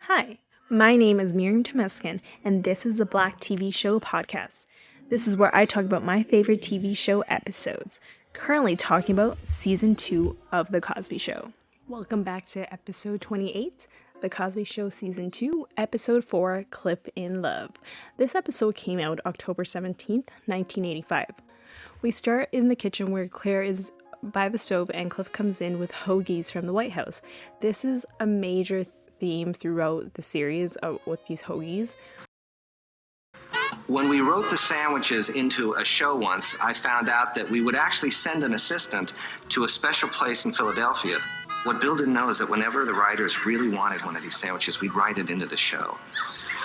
Hi, my name is Miriam, and this is the Black TV Show podcast. This is where I talk about my favorite TV show episodes. Currently talking about season 2 of The Cosby Show. Welcome back to episode 28, The Cosby Show season 2, episode 4, Cliff in Love. This episode came out October 17th, 1985. We start in the kitchen where Claire is by the stove and Cliff comes in with hoagies from the White House. This is a major theme throughout the series with these hoagies. When we wrote the sandwiches into a show once, I found out that we would actually send an assistant to a special place in Philadelphia. What Bill didn't know is that whenever the writers really wanted one of these sandwiches, we'd write it into the show.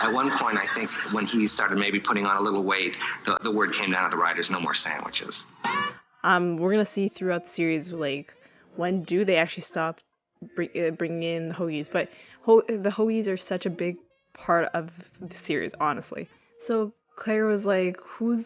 At one point, I think when he started maybe putting on a little weight, the word came down to the writers, no more sandwiches. We're going to see throughout the series, like, when do they actually stop bringing in the hoagies? But the hoagies are such a big part of the series, honestly. So Claire was like, who's,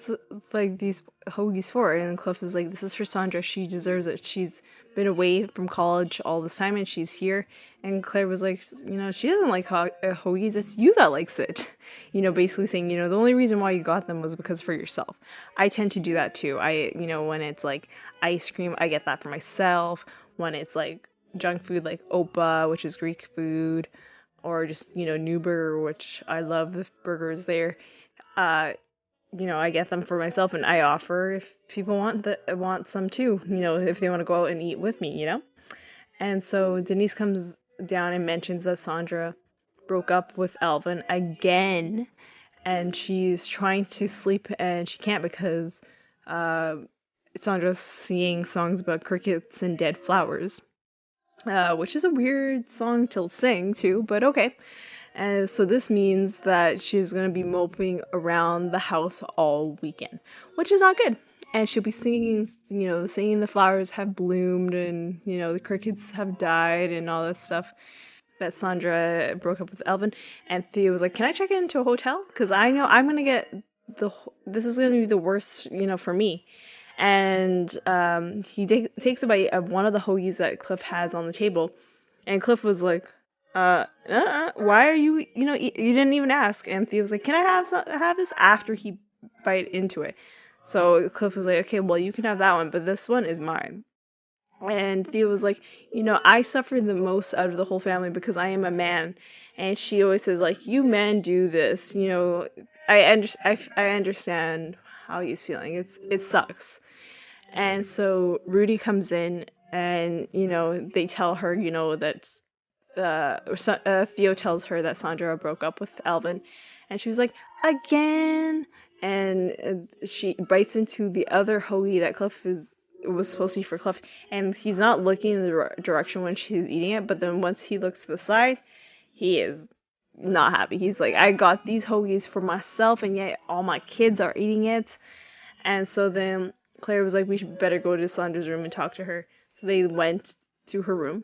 like, these hoagies for? And Cliff was like, this is for Sandra. She deserves it. She's been away from college all this time, and she's here. And Claire was like, she doesn't like hoagies. It's you that likes it. Basically saying, the only reason why you got them was because for yourself. I tend to do that too. When it's like ice cream, I get that for myself. When it's like junk food, like Opa, which is Greek food, or just, Newburger, which I love the burgers there. I get them for myself, and I offer if people want some too, if they want to go out and eat with me, And so Denise comes down and mentions that Sandra broke up with Alvin again, and she's trying to sleep and she can't because Sandra's singing songs about crickets and dead flowers, which is a weird song to sing too, but okay. And so this means that she's going to be moping around the house all weekend, which is not good. And she'll be singing, singing the flowers have bloomed and, the crickets have died and all this stuff. That Sandra broke up with Alvin. And Theo was like, can I check into a hotel? Because I know I'm going to get this is going to be the worst, for me. And he takes a bite of one of the hoagies that Cliff has on the table. And Cliff was like, why are you, you didn't even ask. And Theo was like, can I have this after he bite into it? So Cliff was like, okay, well, you can have that one, but this one is mine. And Theo was like, I suffer the most out of the whole family because I am a man. And she always says, like, you men do this, I understand how he's feeling. It sucks. And so Rudy comes in and, they tell her, that Theo tells her that Sandra broke up with Alvin, and she was like, again, and she bites into the other hoagie that was supposed to be for Cliff, and he's not looking in the direction when she's eating it, but then once he looks to the side, he is not happy. He's like, I got these hoagies for myself, and yet all my kids are eating it. And so then Claire was like, we should better go to Sandra's room and talk to her. So they went to her room.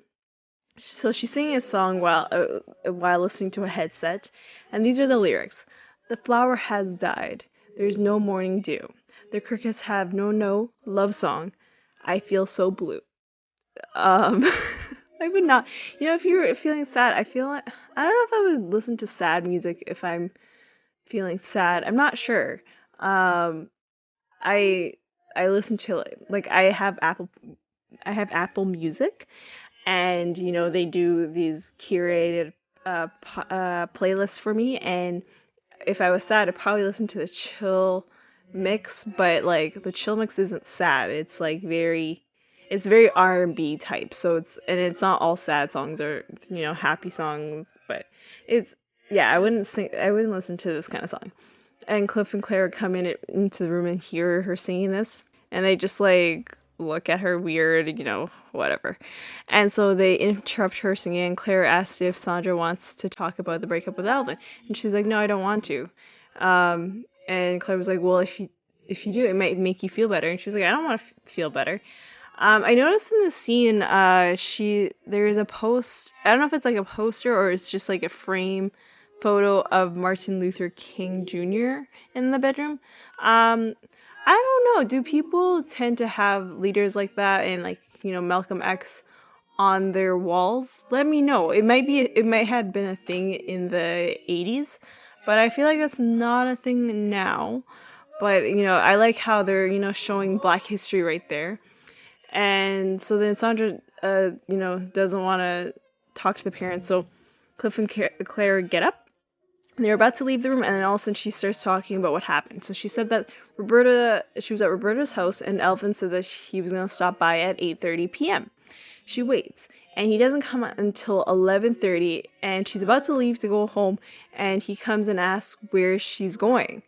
So she's singing a song while listening to a headset, and these are the lyrics. The flower has died. There's no morning dew. The crickets have no love song. I feel so blue. I would not. If you're feeling sad, I don't know if I would listen to sad music if I'm feeling sad. I'm not sure. I listen to like I have Apple Music. And, they do these curated playlists for me. And if I was sad, I'd probably listen to the chill mix. But, like, the chill mix isn't sad. It's, like, it's very R&B type. So it's not all sad songs or, happy songs. But I wouldn't listen to this kind of song. And Cliff and Claire come into the room and hear her singing this. And they just, like, look at her weird, whatever. And so they interrupt her singing, and Claire asked if Sandra wants to talk about the breakup with Alvin. And she's like, no, I don't want to. And Claire was like, well, if you do, it might make you feel better. And she was like, I don't want to feel better. I noticed in the scene, there's a post, I don't know if it's like a poster or it's just like a frame photo of Martin Luther King Jr. in the bedroom. I don't know. Do people tend to have leaders like that, and like, Malcolm X on their walls, let me know. It might have been a thing in the 80s, but I feel like that's not a thing now. But I like how they're showing Black history right there. And so then Sandra doesn't want to talk to the parents, so Cliff and Claire get up. And they're about to leave the room, and then all of a sudden she starts talking about what happened. So she said that she was at Roberta's house, and Elvin said that he was going to stop by at 8:30 p.m. She waits, and he doesn't come until 11:30, and she's about to leave to go home, and he comes and asks where she's going.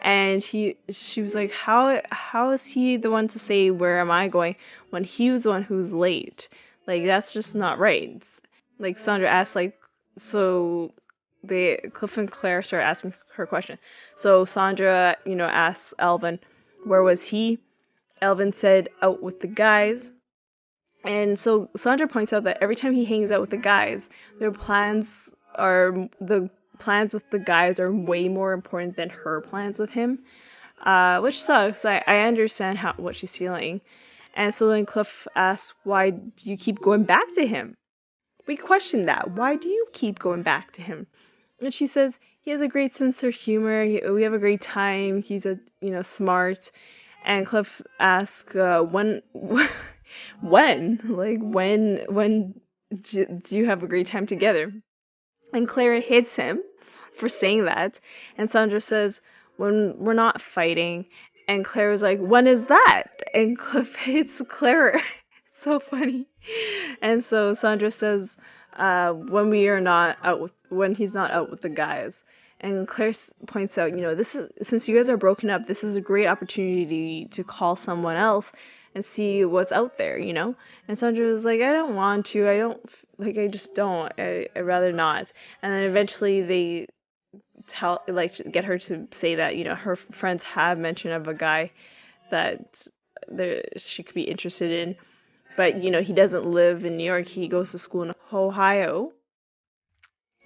And she was like, how is he the one to say where am I going when he was the one who's late? Like, that's just not right. Like, Sandra asked, like, so Cliff and Claire start asking her question. So Sandra, asks Elvin, where was he? Elvin said, out with the guys. And so Sandra points out that every time he hangs out with the guys, the plans with the guys are way more important than her plans with him, which sucks. I understand what she's feeling. And so then Cliff asks, why do you keep going back to him? We question that. Why do you keep going back to him? And she says, he has a great sense of humor. We have a great time. He's smart. And Cliff asks, when do you have a great time together? And Clara hits him for saying that. And Sandra says, when we're not fighting. And Clara's like, when is that? And Cliff hits Clara. It's so funny. And so Sandra says, when he's not out with the guys. And Claire points out, since you guys are broken up, this is a great opportunity to call someone else and see what's out there, And Sandra was like, I don't want to. I just don't. I'd rather not. And then eventually they get her to say that, her friends have mentioned of a guy that she could be interested in. But, he doesn't live in New York. He goes to school in Ohio.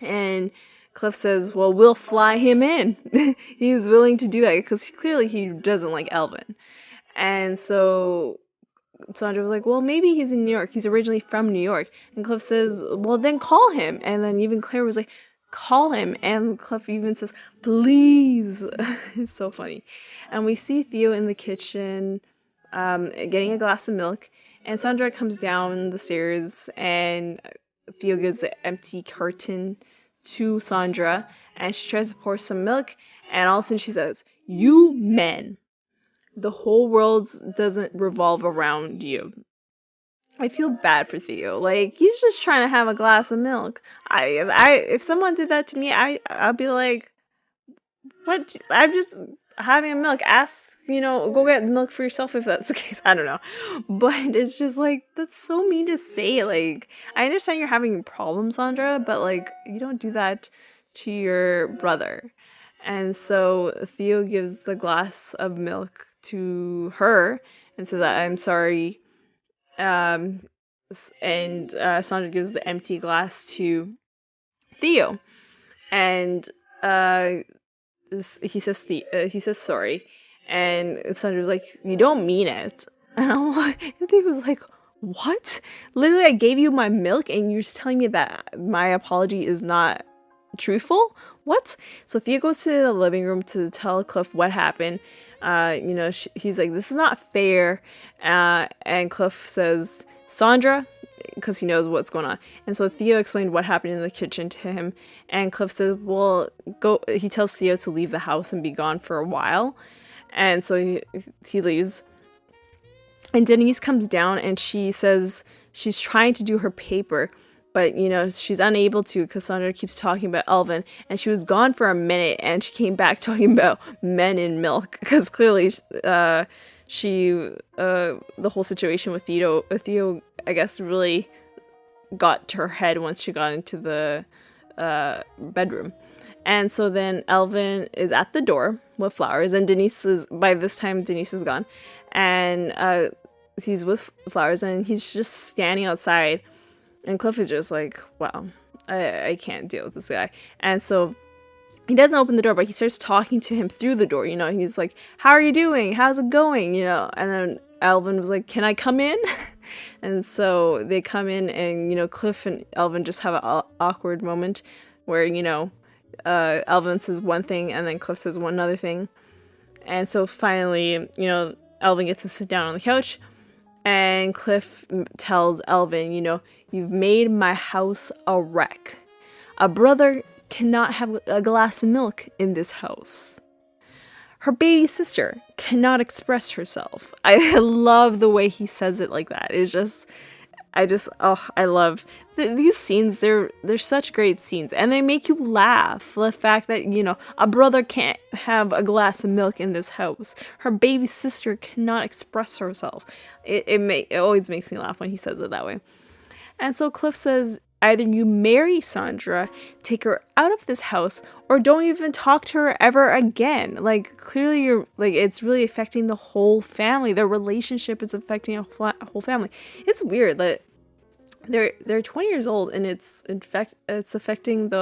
And Cliff says, well, we'll fly him in. He's willing to do that because clearly he doesn't like Elvin. And so Sandra was like, well, maybe he's in New York. He's originally from New York. And Cliff says, well, then call him. And then even Claire was like, call him. And Cliff even says, please. It's so funny. And we see Theo in the kitchen getting a glass of milk. And Sandra comes down the stairs and Theo gives the empty carton to Sandra. And she tries to pour some milk. And all of a sudden she says, you men. The whole world doesn't revolve around you. I feel bad for Theo. Like, he's just trying to have a glass of milk. If someone did that to me, I'll be like, what? I'm just having a milk. Ask, go get milk for yourself if that's the case. I don't know. But it's just like, that's so mean to say. Like, I understand you're having problems, Sandra, but like, you don't do that to your brother. And so Theo gives the glass of milk to her and says, I'm sorry. And Sandra gives the empty glass to Theo. And he says sorry. And Sandra's like, you don't mean it. And Theo was like, what? Literally, I gave you my milk and you're just telling me that my apology is not truthful? What? So Theo goes to the living room to tell Cliff what happened. He's like, this is not fair. And Cliff says, Sandra, because he knows what's going on. And so Theo explained what happened in the kitchen to him. And Cliff says, well, go. He tells Theo to leave the house and be gone for a while. And so he leaves. And Denise comes down and she says she's trying to do her paper. But, she's unable to because Sandra keeps talking about Elvin. And she was gone for a minute and she came back talking about men in milk. Because clearly the whole situation with Theo, I guess, really got to her head once she got into the bedroom. And so then Elvin is at the door with flowers. And by this time, Denise is gone. And he's with flowers and he's just standing outside. And Cliff is just like, wow, I can't deal with this guy. And so he doesn't open the door, but he starts talking to him through the door. He's like, how are you doing? How's it going? And then Elvin was like, can I come in? And so they come in and, Cliff and Elvin just have an awkward moment where, Elvin says one thing and then Cliff says one other thing. And so finally, Elvin gets to sit down on the couch and Cliff tells Elvin, you've made my house a wreck. A brother cannot have a glass of milk in this house. Her baby sister cannot express herself. I love the way he says it like that. It's just, I love these scenes. They're such great scenes, and they make you laugh. The fact that, a brother can't have a glass of milk in this house. Her baby sister cannot express herself. It always makes me laugh when he says it that way. And so Cliff says, either you marry Sandra, take her out of this house, or don't even talk to her ever again. Like, clearly you're, like, it's really affecting the whole family. Their relationship is affecting a whole family. It's weird that they're 20 years old and it's affecting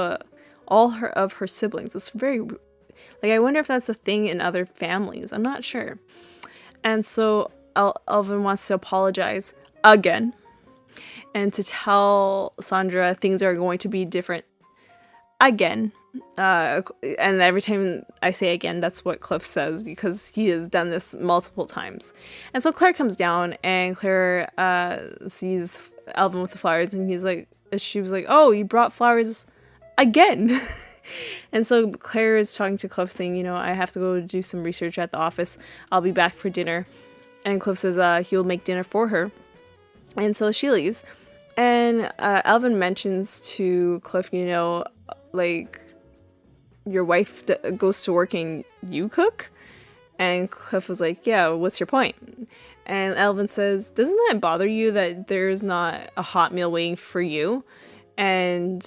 all of her siblings. It's very, like, I wonder if that's a thing in other families. I'm not sure. And so Elvin wants to apologize again, and to tell Sandra things are going to be different again. And every time I say again, that's what Cliff says, because he has done this multiple times. And so Claire comes down, and Claire sees Elvin with the flowers, and she was like, oh, you brought flowers again. And so Claire is talking to Cliff saying, I have to go do some research at the office. I'll be back for dinner. And Cliff says he'll make dinner for her. And so she leaves. And Elvin mentions to Cliff, like, your wife goes to work and you cook? And Cliff was like, yeah, what's your point? And Elvin says, doesn't that bother you that there's not a hot meal waiting for you? And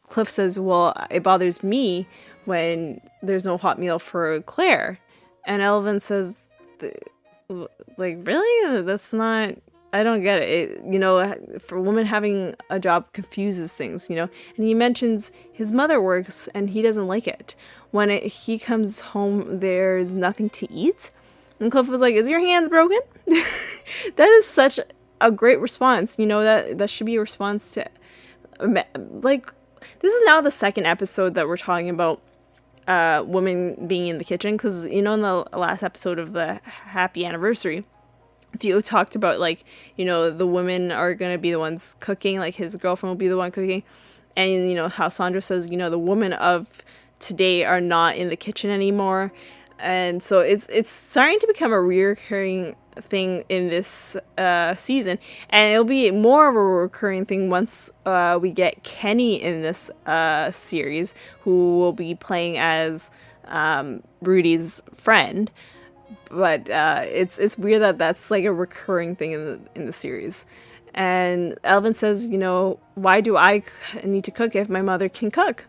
Cliff says, well, it bothers me when there's no hot meal for Claire. And Elvin says, like, really? That's not... I don't get it. For a woman, having a job confuses things, and he mentions his mother works and he doesn't like it. When he comes home, there's nothing to eat. And Cliff was like, is your hands broken? That is such a great response. That should be a response to, like, this is now the second episode that we're talking about women being in the kitchen. Because, in the last episode of the Happy Anniversary, Theo talked about, like, the women are going to be the ones cooking, like his girlfriend will be the one cooking. And, how Sandra says, the women of today are not in the kitchen anymore. And so it's starting to become a recurring thing in this season. And it'll be more of a recurring thing once we get Kenny in this series, who will be playing as Rudy's friend. But it's weird that that's like a recurring thing in the series. And Elvin says, why do I need to cook if my mother can cook?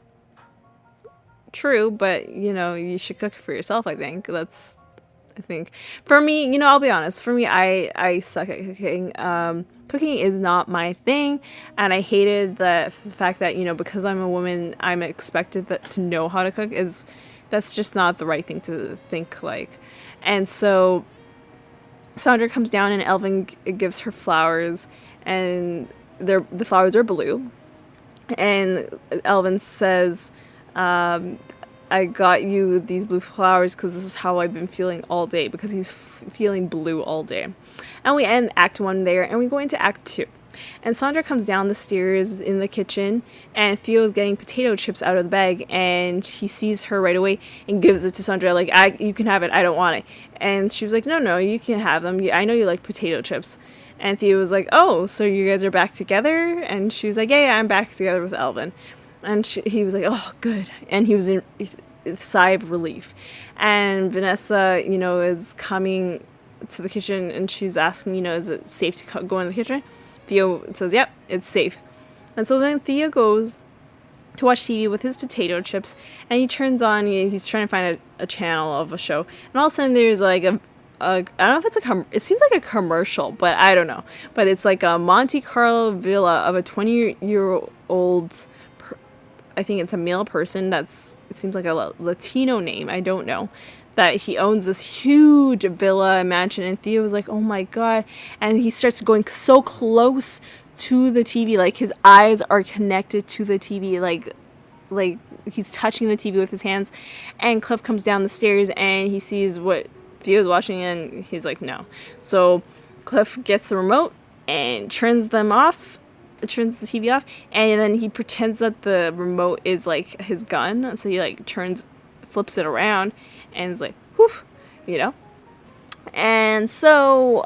True, but you should cook for yourself. I think for me, I'll be honest. For me, I suck at cooking. Cooking is not my thing, and I hated the fact that because I'm a woman, I'm expected to know how to cook. That's just not the right thing to think like. And so Sandra comes down and Elvin gives her flowers, and the flowers are blue. And Elvin says, I got you these blue flowers because this is how I've been feeling all day, because he's feeling blue all day. And we end Act 1 there, and we go into Act 2. And Sandra comes down the stairs in the kitchen, and Theo's getting potato chips out of the bag, and he sees her right away and gives it to Sandra, like, you can have it, I don't want it. And she was like, no, you can have them, I know you like potato chips. And Theo was like, oh, so you guys are back together? And she was like, yeah, I'm back together with Elvin. And he was like, oh, good. And he was in a sigh of relief. And Vanessa, is coming to the kitchen, and she's asking, is it safe to go in the kitchen? Theo says, yep, it's safe. And so then Theo goes to watch TV with his potato chips, and he turns on, he's trying to find a channel of a show, and all of a sudden there's like I don't know if it's it seems like a commercial, but I don't know. But it's like a Monte Carlo villa of a 20-year-old, I think it's a male person, it seems like a Latino name, I don't know, that he owns this huge villa mansion, and Theo was like, oh my god, and he starts going so close to the TV, like his eyes are connected to the TV, like he's touching the TV with his hands. And Cliff comes down the stairs and he sees what Theo's watching, and he's like, no. So Cliff gets the remote and turns the TV off, and then he pretends that the remote is like his gun, so he like flips it around, and is like, whew, you know. And so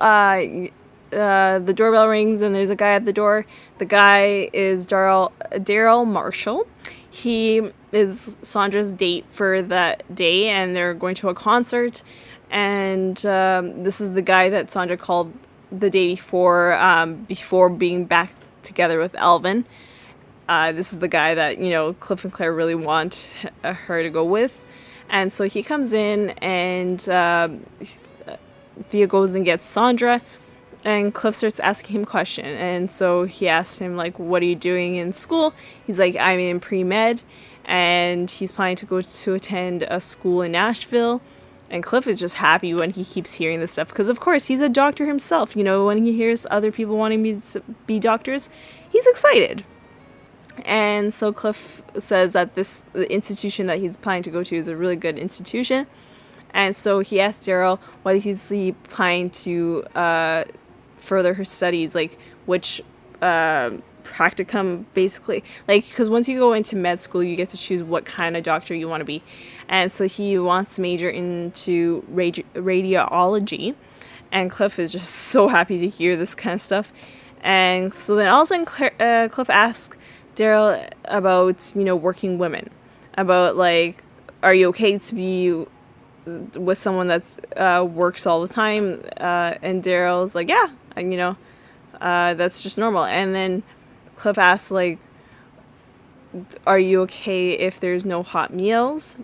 the doorbell rings, and there's a guy at the door. The guy is Daryl Marshall. He is Sandra's date for that day, and they're going to a concert. And this is the guy that Sandra called the day before being back together with Alvin. This is the guy that, you know, Cliff and Claire really want her to go with. And so he comes in, and Theo goes and gets Sandra, and Cliff starts asking him questions. And so he asked him, like, what are you doing in school? He's like, I'm in pre-med, and he's planning to go to attend a school in Nashville. And Cliff is just happy when he keeps hearing this stuff, because of course he's a doctor himself. You know, when he hears other people wanting to be doctors, he's excited. And so Cliff says that the institution that he's planning to go to is a really good institution. And so he asks Daryl why he's planning to further her studies, like which practicum, basically, like, because once you go into med school, you get to choose what kind of doctor you want to be. And so he wants to major into radiology, and Cliff is just so happy to hear this kind of stuff. And so then all of a sudden Cliff asks Daryl about, you know, working women, about like, are you okay to be with someone that's works all the time? And Daryl's like, yeah, you know, that's just normal. And then Cliff asks, like, are you okay if there's no hot meals?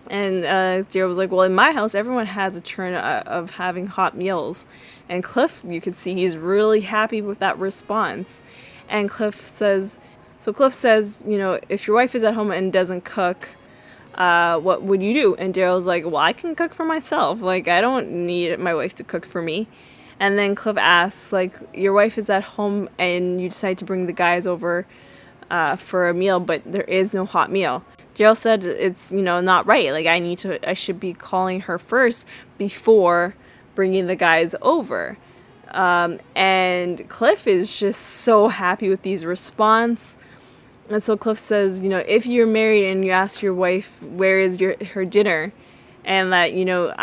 And Daryl was like, well, in my house, everyone has a turn of having hot meals. And Cliff, you could see he's really happy with that response. And Cliff says, you know, if your wife is at home and doesn't cook, what would you do? And Daryl's like, well, I can cook for myself. Like, I don't need my wife to cook for me. And then Cliff asks, like, your wife is at home and you decide to bring the guys over for a meal, but there is no hot meal. Daryl said it's, you know, not right. Like, I should be calling her first before bringing the guys over. And Cliff is just so happy with these response. And so Cliff says, you know, if you're married and you ask your wife where is her dinner, and that, you know,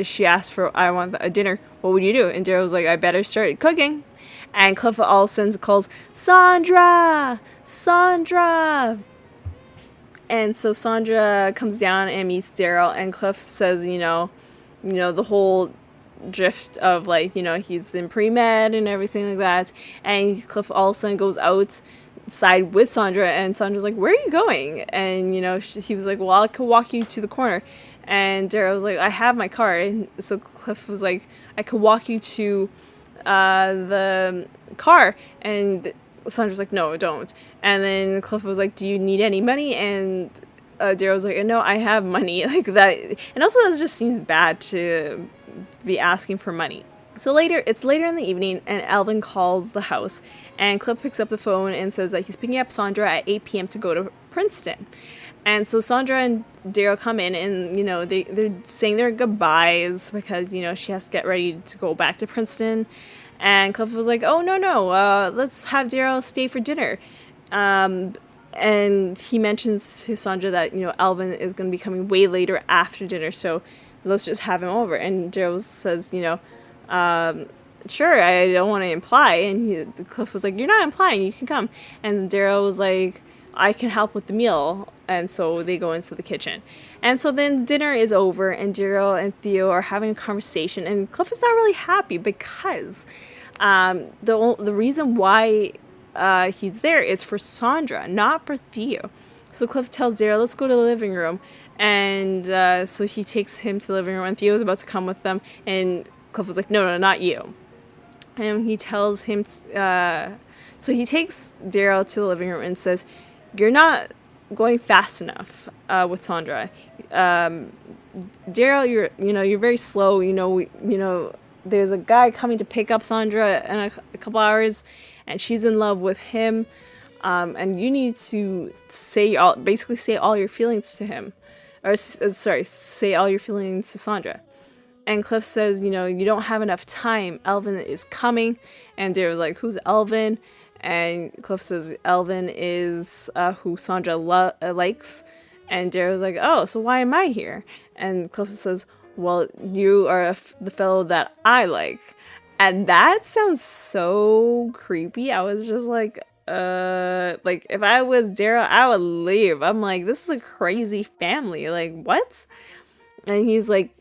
she asked for, I want a dinner, what would you do? And Daryl was like, I better start cooking. And Cliff all of a sudden calls, Sandra! And so Sandra comes down and meets Daryl, and Cliff says, you know, the whole drift of, like, you know, he's in pre-med and everything like that. And Cliff all of a sudden goes outside with Sandra, and Sandra's like, where are you going? And, you know, he was like, well, I could walk you to the corner. And Daryl was like, I have my car. And so Cliff was like, I could walk you to the car. And Sandra's like, no, don't. And then Cliff was like, do you need any money? And Daryl was like, no, I have money. Like that. And also that just seems bad to be asking for money. So it's later in the evening, and Alvin calls the house, and Cliff picks up the phone and says that he's picking up Sandra at 8 p.m. to go to Princeton. And so Sandra and Daryl come in, and, you know, they're saying their goodbyes because, you know, she has to get ready to go back to Princeton. And Cliff was like, oh, no, let's have Daryl stay for dinner. And he mentions to Sandra that, you know, Alvin is going to be coming way later after dinner, so let's just have him over. And Daryl says, you know, sure, I don't want to imply. And Cliff was like, you're not implying, you can come. And Daryl was like, I can help with the meal. And so they go into the kitchen. And so then dinner is over, and Daryl and Theo are having a conversation, and Cliff is not really happy because the reason why he's there is for Sandra, not for Theo. So Cliff tells Daryl, let's go to the living room. And so he takes him to the living room, and Theo's about to come with them, and Cliff was like, no, not you. And he tells him, so he takes Daryl to the living room and says, you're not going fast enough with Sandra. Daryl, you're very slow. There's a guy coming to pick up Sandra in a couple hours, and she's in love with him. And you need to say all your feelings to him, or say all your feelings to Sandra. And Cliff says, you don't have enough time. Elvin is coming. And Daryl's like, who's Elvin? And Cliff says, Elvin is who Sandra likes. And Daryl's like, oh, so why am I here? And Cliff says, well, you are the fellow that I like. And that sounds so creepy. I was just like if I was Daryl, I would leave. I'm like, this is a crazy family. Like, what? And he's like,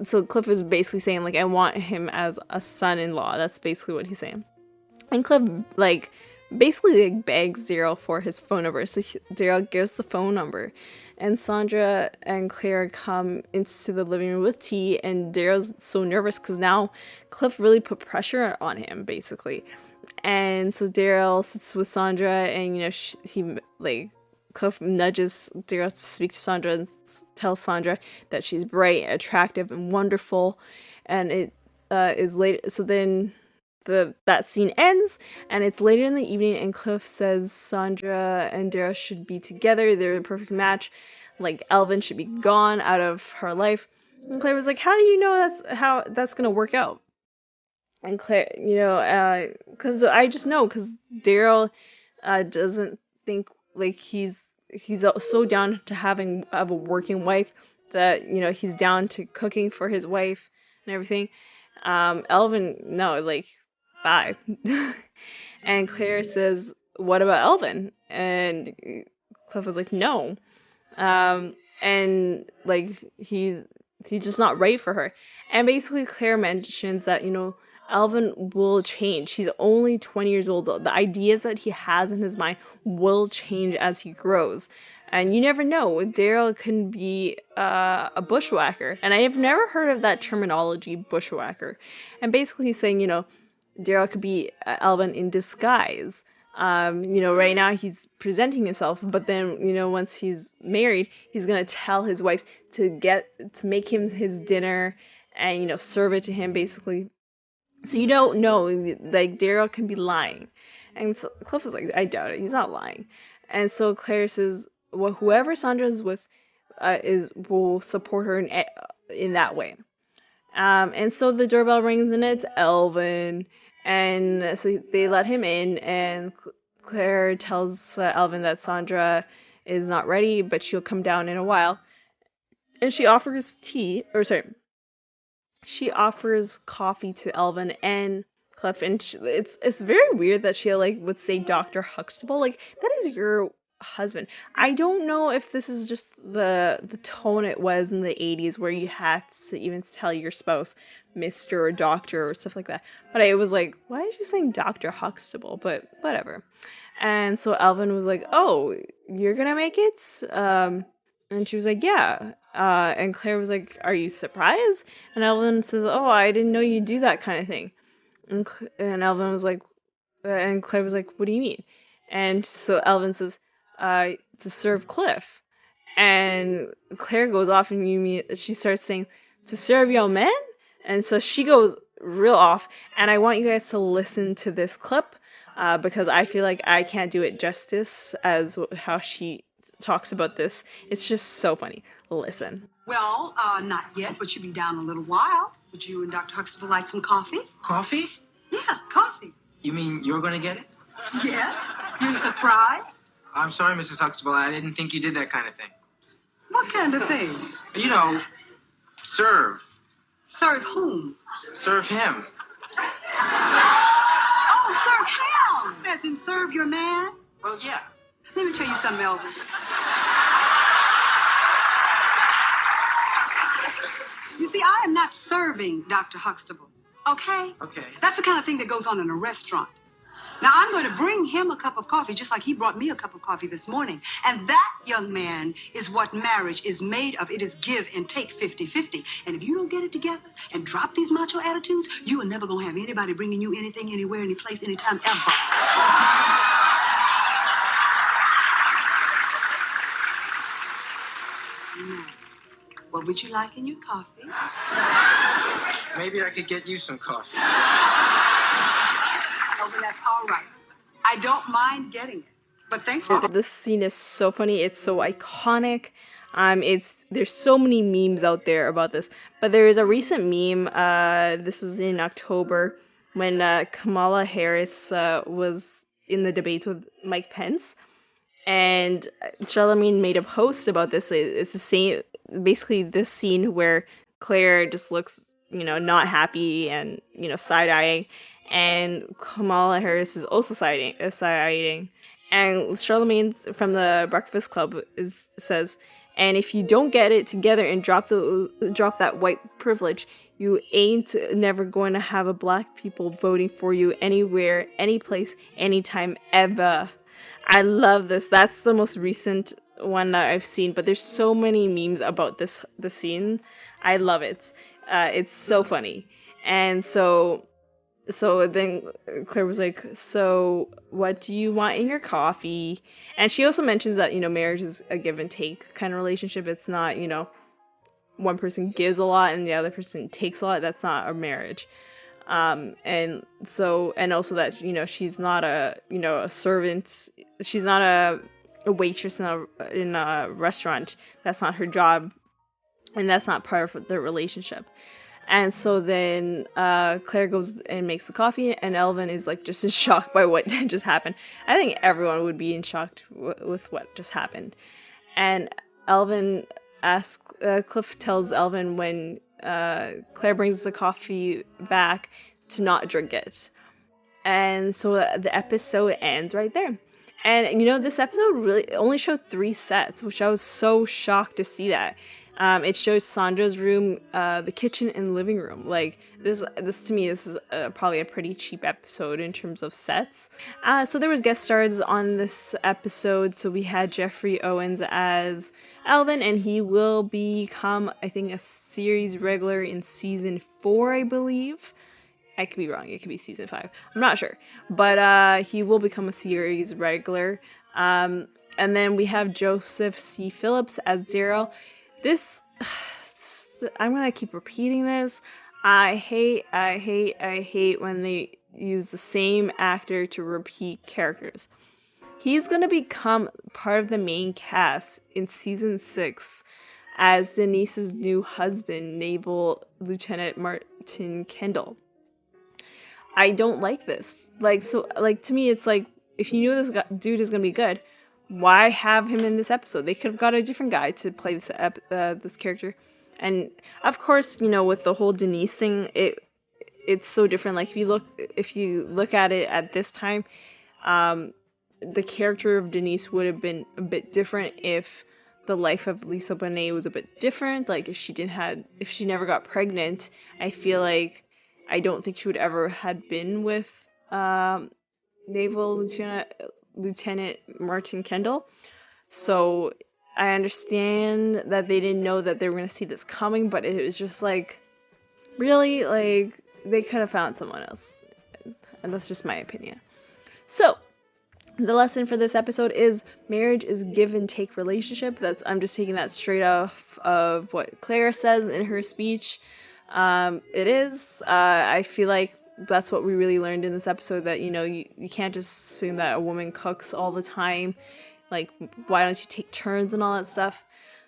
so Cliff is basically saying, like, I want him as a son-in-law. That's basically what he's saying. And Cliff, basically begs Daryl for his phone number. So Daryl gives the phone number. And Sandra and Claire come into the living room with tea. And Daryl's so nervous because now Cliff really put pressure on him, basically. And so Daryl sits with Sandra and, Cliff nudges Daryl to speak to Sandra and tells Sandra that she's bright, attractive, and wonderful. And it is late. So then that scene ends, and it's later in the evening, and Cliff says Sandra and Daryl should be together. They're a perfect match. Like, Elvin should be gone out of her life. And Claire was like, how do you know that's going to work out? And Claire, because I just know, because Daryl doesn't think, like, he's so down to having a working wife that, he's down to cooking for his wife and everything. Elvin, no, like, bye. And Claire says, what about Elvin? And Cliff was like, no. And, like, he's just not right for her. And basically Claire mentions that, Elvin will change. He's only 20 years old. The ideas that he has in his mind will change as he grows. And you never know. Daryl can be a bushwhacker. And I have never heard of that terminology, bushwhacker. And basically he's saying, Daryl could be Elvin in disguise. Right now he's presenting himself, but then, once he's married, he's going to tell his wife to make him his dinner and, serve it to him, basically. So you don't know, like, Daryl can be lying. And so Cliff was like, I doubt it. He's not lying. And so Claire says, well, whoever Sandra's with will support her in that way. And so the doorbell rings, and it's Elvin. And so they let him in, and Claire tells Elvin that Sandra is not ready, but she'll come down in a while. And she offers she offers coffee to Elvin and Cliff, and it's very weird that she would say Dr. Huxtable. Like, that is your husband. I don't know if this is just the tone it was in the 80s where you had to even tell your spouse Mr. or Doctor or stuff like that. But I was like, why is she saying Dr. Huxtable? But whatever. And so Elvin was like, oh, you're gonna make it? And she was like, yeah. And Claire was like, are you surprised? And Elvin says, oh, I didn't know you do that kind of thing. And Elvin was like, and Claire was like, what do you mean? And so Elvin says, to serve Cliff. And Claire goes off, and she starts saying, to serve your men? And so she goes real off. And I want you guys to listen to this clip, because I feel like I can't do it justice as how she talks about this. It's just so funny. Listen. Well, not yet, but you'll be down in a little while. Would you and Dr. Huxtable like some coffee? Coffee? Yeah, coffee. You mean you're going to get it? Yeah? You're surprised? I'm sorry, Mrs. Huxtable. I didn't think you did that kind of thing. What kind of thing? Serve. Serve whom? Serve him. Oh, serve him! As in serve your man? Well, yeah. Let me tell you something, Elvin. You see, I am not serving Dr. Huxtable, okay? Okay. That's the kind of thing that goes on in a restaurant. Now, I'm going to bring him a cup of coffee just like he brought me a cup of coffee this morning. And that, young man, is what marriage is made of. It is give and take 50-50. And if you don't get it together and drop these macho attitudes, you are never going to have anybody bringing you anything, anywhere, any place, anytime, ever. What would you like in your coffee? Maybe I could get you some coffee. Oh, well, that's all right. I don't mind getting it. But thanks for... This scene is so funny. It's so iconic. There's so many memes out there about this. But there is a recent meme. This was in October when Kamala Harris was in the debates with Mike Pence, and Charlemagne made a post about this. It's the same, basically this scene where Claire just looks, not happy and side-eyeing, and Kamala Harris is also side-eyeing. And Charlemagne from the Breakfast Club says, "And if you don't get it together and drop that white privilege, you ain't never going to have a black people voting for you anywhere, anyplace, anytime, ever." I love this. That's the most recent one that I've seen, but there's so many memes about the scene. I love it. It's so funny. And so then Claire was like, "So what do you want in your coffee?" And she also mentions that, marriage is a give and take kind of relationship. It's not, one person gives a lot and the other person takes a lot. That's not a marriage. And also that, she's not a servant. She's not a waitress in a restaurant. That's not her job. And that's not part of the relationship. And so then Claire goes and makes the coffee, and Elvin is like just in shock by what just happened. I think everyone would be in shock with what just happened. And Elvin Cliff tells Elvin when Claire brings the coffee back to not drink it. And so the episode ends right there. And this episode really only showed 3 sets, which I was so shocked to see that. It shows Sandra's room, the kitchen, and living room. Like this to me, this is probably a pretty cheap episode in terms of sets. So there was guest stars on this episode. So we had Jeffrey Owens as Alvin, and he will become, I think, a series regular in season 4, I believe. I could be wrong. It could be season 5. I'm not sure, but he will become a series regular. And then we have Joseph C. Phillips as Daryl. This, I'm gonna keep repeating this. I hate when they use the same actor to repeat characters. He's gonna become part of the main cast in season 6 as Denise's new husband, Naval Lieutenant Martin Kendall. I don't like this. To me, it's like, if you knew this dude is gonna be good, why have him in this episode? They could have got a different guy to play this character. And of course, with the whole Denise thing, it's so different. Like if you look at it at this time, the character of Denise would have been a bit different if the life of Lisa Bonet was a bit different. Like if she never got pregnant, I feel like I don't think she would ever had been with Naval Lieutenant Martin Kendall. So I understand that they didn't know that they were going to see this coming, but it was just like, really? Like, they could have found someone else. And that's just my opinion. So, the lesson for this episode is marriage is give and take relationship. I'm just taking that straight off of what Claire says in her speech. It is. I feel like that's what we really learned in this episode, that you can't just assume that a woman cooks all the time. Like, why don't you take turns and all that stuff?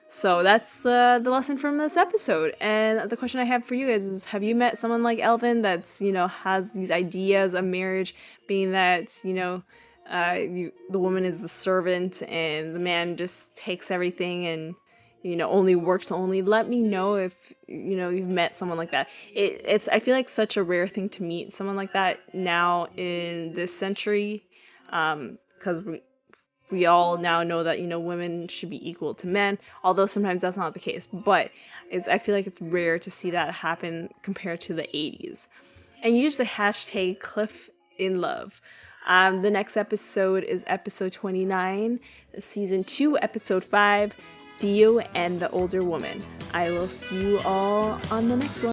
So that's the lesson from this episode. And the question I have for you guys is, have you met someone like Elvin that's has these ideas of marriage, being that the woman is the servant and the man just takes everything and only works only? Let me know if you've met someone like that. I feel like such a rare thing to meet someone like that now in this century, because we all now know that women should be equal to men, although sometimes that's not the case. But I feel like it's rare to see that happen compared to the 80s. And use the hashtag #CliffInLove. The next episode is episode 29, season 2, episode 5. Theo and the Older Woman. I will see you all on the next one.